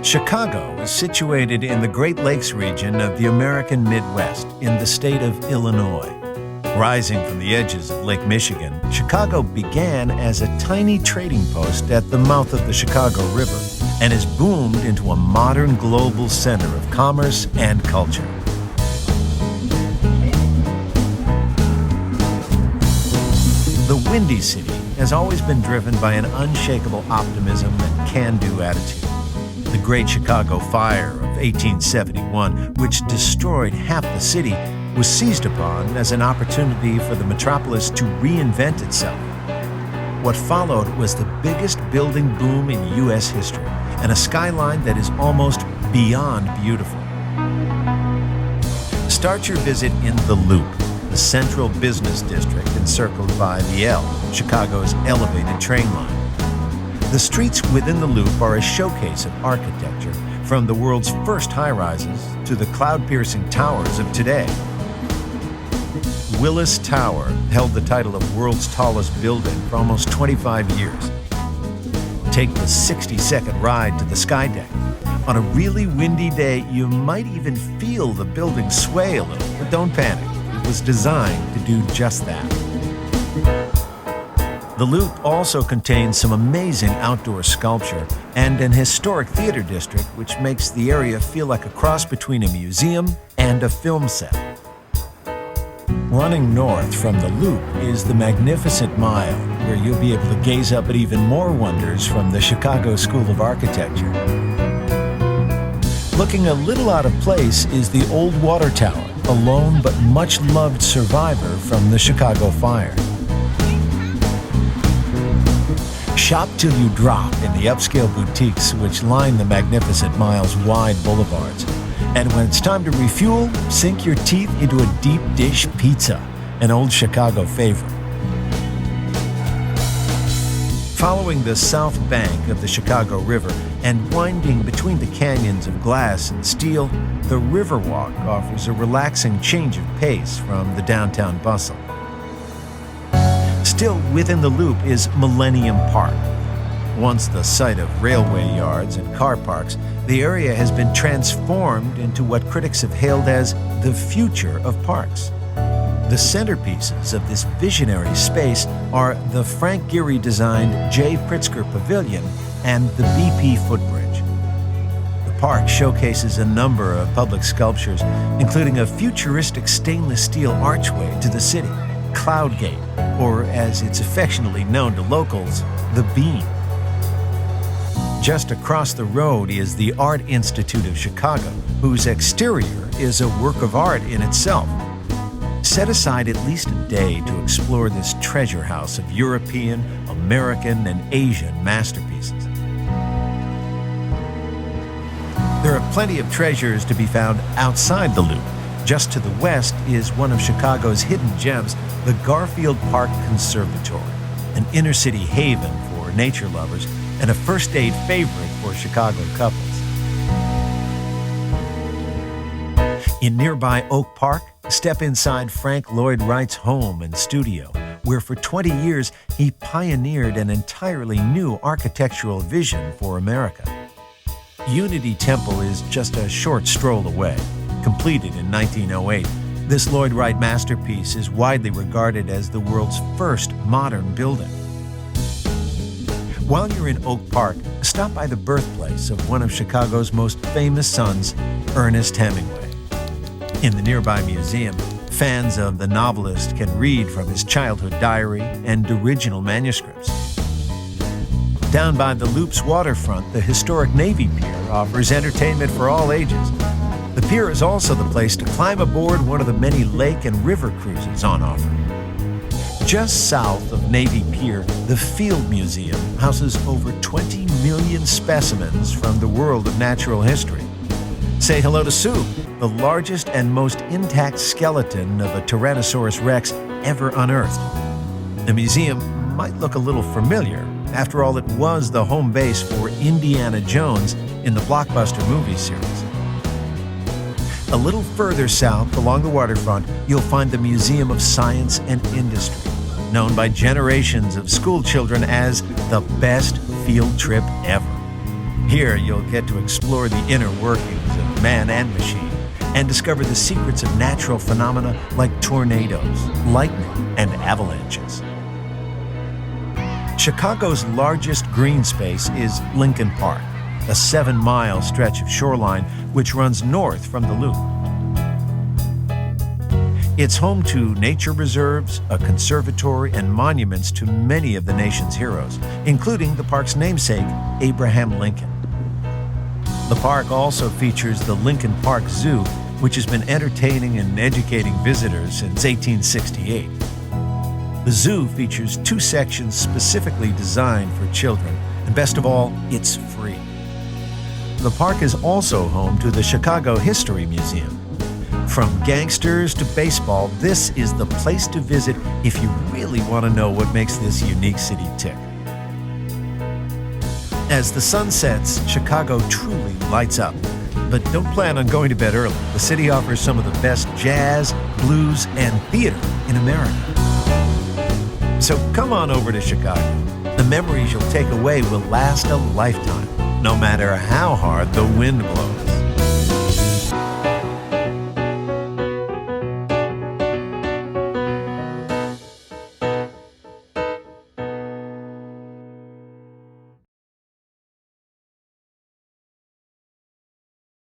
Chicago is situated in the Great Lakes region of the American Midwest in the state of Illinois. Rising from the edges of Lake Michigan, Chicago began as a tiny trading post at the mouth of the Chicago River and has boomed into a modern global center of commerce and culture. The Windy City has always been driven by an unshakable optimism and can-do attitude. The Great Chicago Fire of 1871, which destroyed half the city, was seized upon as an opportunity for the metropolis to reinvent itself. What followed was the biggest building boom in U.S. history and a skyline that is almost beyond beautiful. Start your visit in the Loop, the central business district encircled by the L, Chicago's elevated train line. The streets within the Loop are a showcase of architecture, from the world's first high-rises to the cloud-piercing towers of today. Willis Tower held the title of world's tallest building for almost 25 years. Take the 60-second ride to the sky deck. On a really windy day, you might even feel the building sway a little, but don't panic. It was designed to do just that. The Loop also contains some amazing outdoor sculpture and an historic theater district, which makes the area feel like a cross between a museum and a film set. Running north from the Loop is the Magnificent Mile, where you'll be able to gaze up at even more wonders from the Chicago School of Architecture. Looking a little out of place is the Old Water Tower, a lone but much-loved survivor from the Chicago Fire. Shop till you drop in the upscale boutiques which line the Magnificent Mile's wide boulevards. And when it's time to refuel, sink your teeth into a deep dish pizza, an old Chicago favorite. Following the south bank of the Chicago River and winding between the canyons of glass and steel, the Riverwalk offers a relaxing change of pace from the downtown bustle. Still within the Loop is Millennium Park. Once the site of railway yards and car parks, the area has been transformed into what critics have hailed as the future of parks. The centerpieces of this visionary space are the Frank Gehry-designed J. Pritzker Pavilion and the BP Footbridge. The park showcases a number of public sculptures, including a futuristic stainless steel archway to the city, Cloud Gate, or as it's affectionately known to locals, the Beam. Just across the road is the Art Institute of Chicago, whose exterior is a work of art in itself. Set aside at least a day to explore this treasure house of European, American, and Asian masterpieces. There are plenty of treasures to be found outside the Loop. Just to the west is one of Chicago's hidden gems, the Garfield Park Conservatory, an inner-city haven for nature lovers and a first-date favorite for Chicago couples. In nearby Oak Park, step inside Frank Lloyd Wright's home and studio, where for 20 years he pioneered an entirely new architectural vision for America. Unity Temple is just a short stroll away. Completed in 1908, this Lloyd Wright masterpiece is widely regarded as the world's first modern building. While you're in Oak Park, stop by the birthplace of one of Chicago's most famous sons, Ernest Hemingway. In the nearby museum, fans of the novelist can read from his childhood diary and original manuscripts. Down by the Loop's waterfront, the historic Navy Pier offers entertainment for all ages. The pier is also the place to climb aboard one of the many lake and river cruises on offer. Just south of Navy Pier, the Field Museum houses over 20 million specimens from the world of natural history. Say hello to Sue, the largest and most intact skeleton of a Tyrannosaurus Rex ever unearthed. The museum might look a little familiar. After all, it was the home base for Indiana Jones in the blockbuster movie series. A little further south along the waterfront, you'll find the Museum of Science and Industry, known by generations of school children as the best field trip ever. Here, you'll get to explore the inner workings of man and machine and discover the secrets of natural phenomena like tornadoes, lightning, and avalanches. Chicago's largest green space is Lincoln Park, a 7-mile stretch of shoreline which runs north from the Loop. It's home to nature reserves, a conservatory, and monuments to many of the nation's heroes, including the park's namesake, Abraham Lincoln. The park also features the Lincoln Park Zoo, which has been entertaining and educating visitors since 1868. The zoo features 2 sections specifically designed for children, and best of all, it's free. The park is also home to the Chicago History Museum. From gangsters to baseball, this is the place to visit if you really want to know what makes this unique city tick. As the sun sets, Chicago truly lights up. But don't plan on going to bed early. The city offers some of the best jazz, blues, and theater in America. So come on over to Chicago. The memories you'll take away will last a lifetime, no matter how hard the wind blows.